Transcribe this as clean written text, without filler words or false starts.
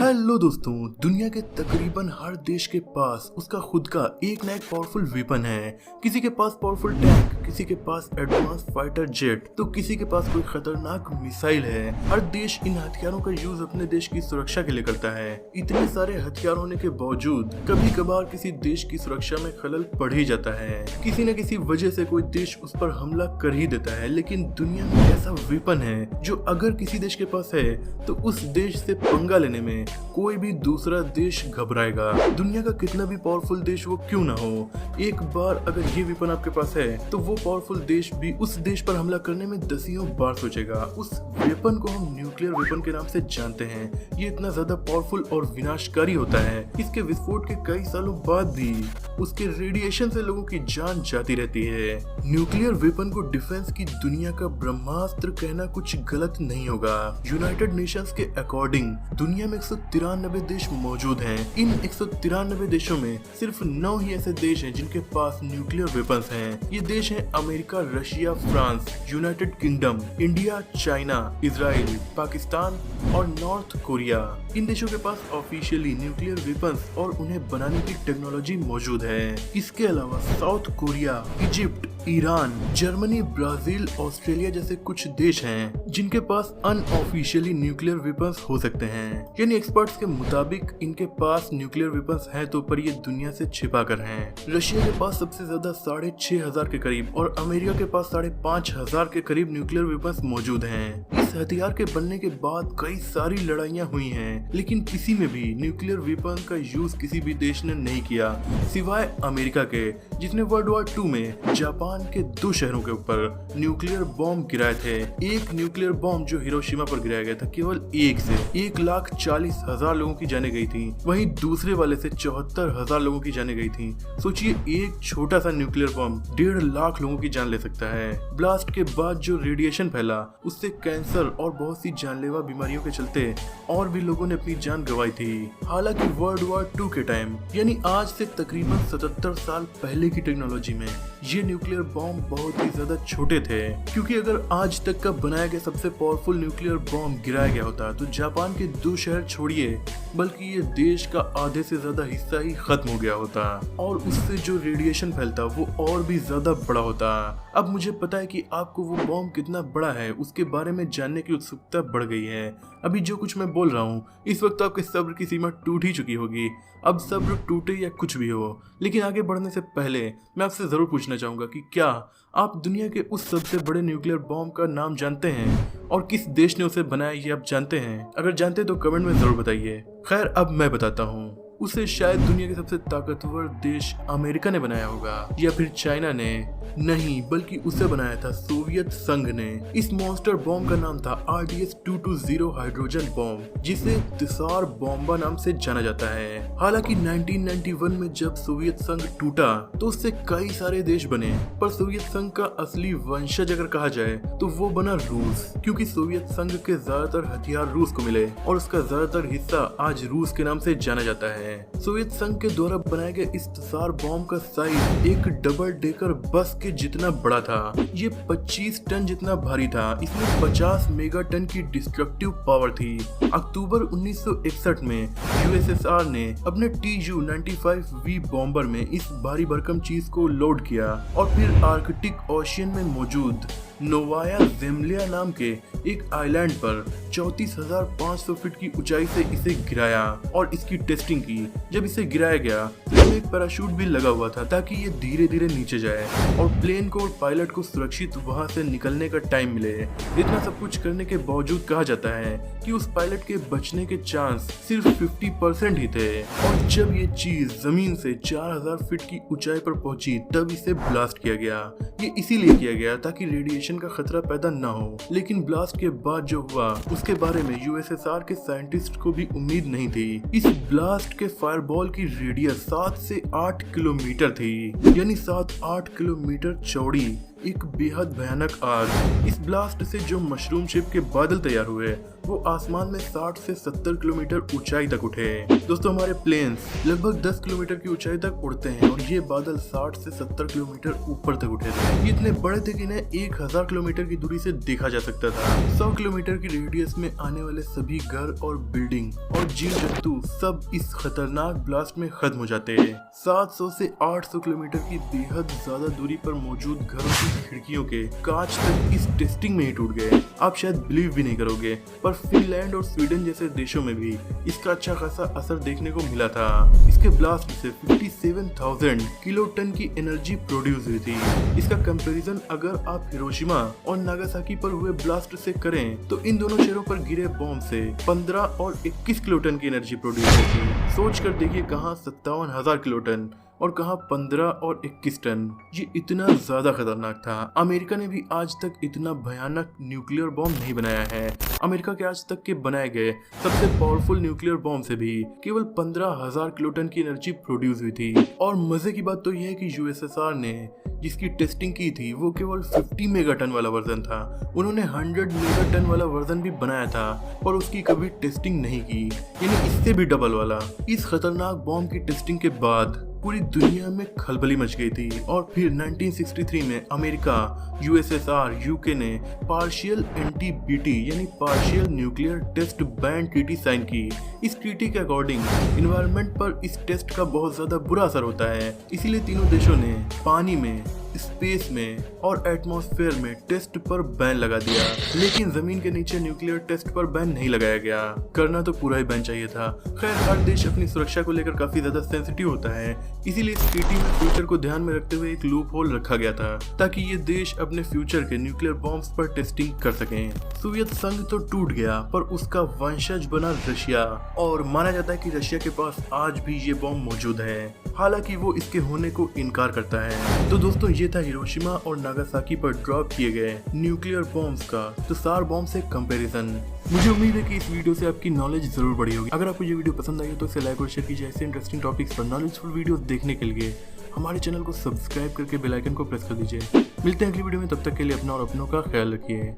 Hello दोस्तों, दुनिया के तकरीबन हर देश के पास उसका खुद का एक ना एक पावरफुल वेपन है। किसी के पास पावरफुल टैंक, किसी के पास एडवांस फाइटर जेट, तो किसी के पास कोई खतरनाक मिसाइल है। हर देश इन हथियारों का यूज अपने देश की सुरक्षा के लिए करता है। इतने सारे हथियार होने के बावजूद कभी कभार किसी देश की सुरक्षा में खलल पड़ ही जाता है। किसी न किसी वजह से कोई देश उस पर हमला कर ही देता है। लेकिन दुनिया में ऐसा वेपन है जो अगर किसी देश के पास है तो उस देश से पंगा लेने में कोई भी दूसरा देश घबराएगा। दुनिया का कितना भी पावरफुल देश वो क्यों ना हो, एक बार अगर ये वेपन आपके पास है तो वो पावरफुल देश भी उस देश पर हमला करने में दसियों बार सोचेगा। उस वेपन को हम न्यूक्लियर वेपन के नाम से जानते हैं। ये इतना ज्यादा पावरफुल और विनाशकारी होता है, इसके विस्फोट के कई सालों बाद भी उसके रेडिएशन से लोगों की जान जाती रहती है। न्यूक्लियर वेपन को डिफेंस की दुनिया का ब्रह्मास्त्र कहना कुछ गलत नहीं होगा। यूनाइटेड नेशंस के अकॉर्डिंग दुनिया में 193 देश मौजूद हैं। इन 193 देशों में सिर्फ 9 ही ऐसे देश हैं जिनके पास न्यूक्लियर वेपन्स हैं। ये देश हैं America, Russia, France, United kingdom, India, China, Israel, Pakistan और नॉर्थ कोरिया। इन देशों के पास ऑफिशियली न्यूक्लियर वेपन्स और उन्हें बनाने की टेक्नोलॉजी मौजूद है। इसके अलावा south Korea, Egypt, Iran, Germany, Brazil, Australia जैसे कुछ देश हैं जिनके पास अनऑफिशियली न्यूक्लियर वेपन्स हो सकते हैं। यानी एक्सपर्ट्स के मुताबिक इनके पास न्यूक्लियर वेपन्स हैं तो पर ये दुनिया से छिपा कर हैं। रशिया के पास सबसे ज्यादा 6,500 के करीब और अमेरिका के पास 5,500 के करीब न्यूक्लियर वेपन्स मौजूद हैं। इस हथियार के बनने के बाद कई सारी लड़ाइयाँ हुई हैं, लेकिन किसी में भी न्यूक्लियर वेपन का यूज किसी भी देश ने नहीं किया सिवाय अमेरिका के, जिसने वर्ल्ड वॉर 2 में जापान के 2 शहरों के ऊपर न्यूक्लियर बॉम्ब गिराए थे। एक न्यूक्लियर बॉम्ब जो हिरोशिमा पर गिराया गया था केवल एक से 1,40,000 लोगों की जाने गई थी, वहीं दूसरे वाले से 74,000 लोगों की जाने गई थी। सोचिए, एक छोटा सा न्यूक्लियर बॉम्ब 1.5 लाख लोगों की जान ले सकता है। ब्लास्ट के बाद जो रेडिएशन फैला उससे कैंसर और बहुत सी जानलेवा बीमारियों के चलते और भी लोगों ने अपनी जान गंवाई थी। हालांकि वर्ल्ड वॉर 2 के टाइम यानी आज से तकरीबन 77 साल पहले की टेक्नोलॉजी में ये न्यूक्लियर बॉम्ब बहुत ही ज्यादा छोटे थे, क्योंकि अगर आज तक का बनाया गया सबसे पावरफुल न्यूक्लियर बॉम्ब गिराया गया होता तो जापान के 2 शहर छोड़िए बल्कि ये देश का आधे से ज्यादा हिस्सा ही खत्म हो गया होता और उससे जो रेडिएशन फैलता वो और भी ज्यादा बड़ा होता। अब मुझे पता है कि आपको वो बॉम्ब कितना बड़ा है उसके बारे में जानने की उत्सुकता बढ़ गई है। अभी जो कुछ मैं बोल रहा हूँ इस वक्त आपके सब्र की सीमा टूट ही चुकी होगी। अब सब्र टूटे या कुछ भी हो, लेकिन आगे बढ़ने से पहले मैं आपसे जरूर पूछना चाहूंगा कि क्या आप दुनिया के उस सबसे बड़े न्यूक्लियर बॉम्ब का नाम जानते हैं और किस देश ने उसे बनाया ये आप जानते हैं? अगर जानते हैं तो कमेंट में जरूर बताइए। खैर, अब मैं बताता हूँ। उसे शायद दुनिया के सबसे ताकतवर देश अमेरिका ने बनाया होगा या फिर चाइना ने, नहीं बल्कि उसे बनाया था सोवियत संघ ने। इस मॉन्स्टर बॉम्ब का नाम था RDS-220 हाइड्रोजन बॉम्ब, जिसे तिसार बॉम्बा नाम से जाना जाता है। हालांकि 1991 में जब सोवियत संघ टूटा तो उससे कई सारे देश बने, पर सोवियत संघ का असली वंशज अगर कहा जाए तो वो बना रूस, क्योंकि सोवियत संघ के ज्यादातर हथियार रूस को मिले और उसका ज्यादातर हिस्सा आज रूस के नाम से जाना जाता है। सोवियत संघ के द्वारा बनाए गए इस तिसार बॉम्ब का साइज एक डबल डेकर बस के जितना बड़ा था। ये 25 टन जितना भारी था। इसमें 50 मेगा टन की डिस्ट्रक्टिव पावर थी। अक्टूबर 1961 में यूएसएसआर ने अपने TU-95V बॉम्बर में इस भारी भरकम चीज को लोड किया और फिर आर्कटिक ओशियन में मौजूद नोवाया जेमलिया नाम के एक आइलैंड पर 34,500 फीट की ऊंचाई से इसे गिराया और इसकी टेस्टिंग की। जब इसे गिराया गया तो इसमें एक पैराशूट भी लगा हुआ था ताकि ये धीरे धीरे नीचे जाए और प्लेन को और पायलट को सुरक्षित वहां से निकलने का टाइम मिले। इतना सब कुछ करने के बावजूद कहा जाता है कि उस पायलट के बचने के चांस सिर्फ 50% ही थे। और जब ये चीज जमीन से 4,000 फीट की ऊंचाई पर पहुंची तब इसे ब्लास्ट किया गया। ये इसीलिए किया गया ताकि रेडिएशन का खतरा पैदा न हो। लेकिन ब्लास्ट के बाद जो हुआ उसके बारे में यूएसएसआर के साइंटिस्ट को भी उम्मीद नहीं थी। इस ब्लास्ट के फायरबॉल की रेडियस 7 से 8 किलोमीटर थी, यानी 7-8 किलोमीटर चौड़ी एक बेहद भयानक आग। इस ब्लास्ट से जो मशरूम शेप के बादल तैयार हुए वो आसमान में 60 से 70 किलोमीटर ऊंचाई तक उठे। दोस्तों हमारे प्लेन्स लगभग 10 किलोमीटर की ऊंचाई तक उड़ते हैं और ये बादल 60 से 70 किलोमीटर ऊपर तक उठे थे। ये इतने बड़े थे कि इन्हें 1000 किलोमीटर की दूरी से देखा जा सकता था। 100 किलोमीटर की रेडियस में आने वाले सभी घर और बिल्डिंग और जीव जंतु सब इस खतरनाक ब्लास्ट में खत्म हो जाते हैं। 700 से 800 किलोमीटर की बेहद ज्यादा दूरी पर मौजूद घरों की खिड़कियों के कांच तक इस टेस्टिंग में ही टूट गए। आप शायद बिलीव भी नहीं करोगे, पर फिनलैंड और स्वीडन जैसे देशों में भी इसका अच्छा खासा असर देखने को मिला था। इसके ब्लास्ट से 57,000 किलोटन की एनर्जी प्रोड्यूस हुई थी। इसका कंपैरिजन अगर आप हिरोशिमा और नागासाकी पर हुए ब्लास्ट से करें तो इन दोनों शहरों पर गिरे बॉम्ब से 15 और 21 किलोटन की एनर्जी प्रोड्यूस हुई थी। सोच कर देखिए, कहाँ 57,000 किलोटन और कहाँ 15 और 21 टन। ये इतना ज्यादा खतरनाक था। अमेरिका ने भी आज तक इतना भयानक न्यूक्लियर बॉम्ब नहीं बनाया है। अमेरिका के आज तक के बनाए गए सबसे पावरफुल न्यूक्लियर बॉम्ब से भी केवल 15,000 किलोटन की एनर्जी प्रोड्यूस हुई थी। और मजे की बात तो यह है कि यूएसएसआर ने जिसकी टेस्टिंग की थी वो केवल 50 मेगाटन वाला वर्जन था। उन्होंने 100 मेगाटन वाला वर्जन भी बनाया था पर उसकी कभी टेस्टिंग नहीं की, यानी इससे भी डबल वाला। इस खतरनाक बॉम्ब की टेस्टिंग के बाद पूरी दुनिया में खलबली मच गई थी। और फिर 1963 में अमेरिका, यूएसएसआर, यूके ने पार्शियल एनटीबीटी यानी partial nuclear test ban treaty sign की। इस ट्रीटी के अकॉर्डिंग एनवायरनमेंट पर इस टेस्ट का बहुत ज्यादा बुरा असर होता है, इसीलिए तीनों देशों ने पानी में, स्पेस में और एटमॉस्फेयर में टेस्ट पर बैन लगा दिया। लेकिन जमीन के नीचे न्यूक्लियर टेस्ट पर बैन नहीं लगाया गया। करना तो पूरा ही बैन चाहिए था। खैर, हर देश अपनी सुरक्षा को लेकर काफी ज्यादा सेंसिटिव होता है, इसीलिए इस ट्रीटी में फ्यूचर को ध्यान में रखते हुए एक लूप होल रखा गया था ताकि ये देश अपने फ्यूचर के न्यूक्लियर बॉम्ब्स पर टेस्टिंग कर सकें। सोवियत संघ तो टूट गया पर उसका वंशज बना रशिया, और माना जाता है कि रशिया के पास आज भी ये बॉम्ब मौजूद है, हालांकि वो इसके होने को इनकार करता है। तो दोस्तों ये था हिरोशिमा और नागासाकी पर ड्रॉप किए गए न्यूक्लियर बॉम्ब्स का तुषार बॉम्ब से कंपैरिजन। मुझे उम्मीद है कि इस वीडियो से आपकी नॉलेज जरूर बढ़ी होगी। अगर आपको ये वीडियो पसंद आई तो इसे लाइक और शेयर कीजिए। ऐसे इंटरेस्टिंग टॉपिक्स पर नॉलेजफुल वीडियोस देखने के लिए हमारे चैनल को सब्सक्राइब करके बेल आइकन को प्रेस कर दीजिए। मिलते हैं अगली वीडियो में, तब तक के लिए अपना और अपनों का ख्याल रखिए।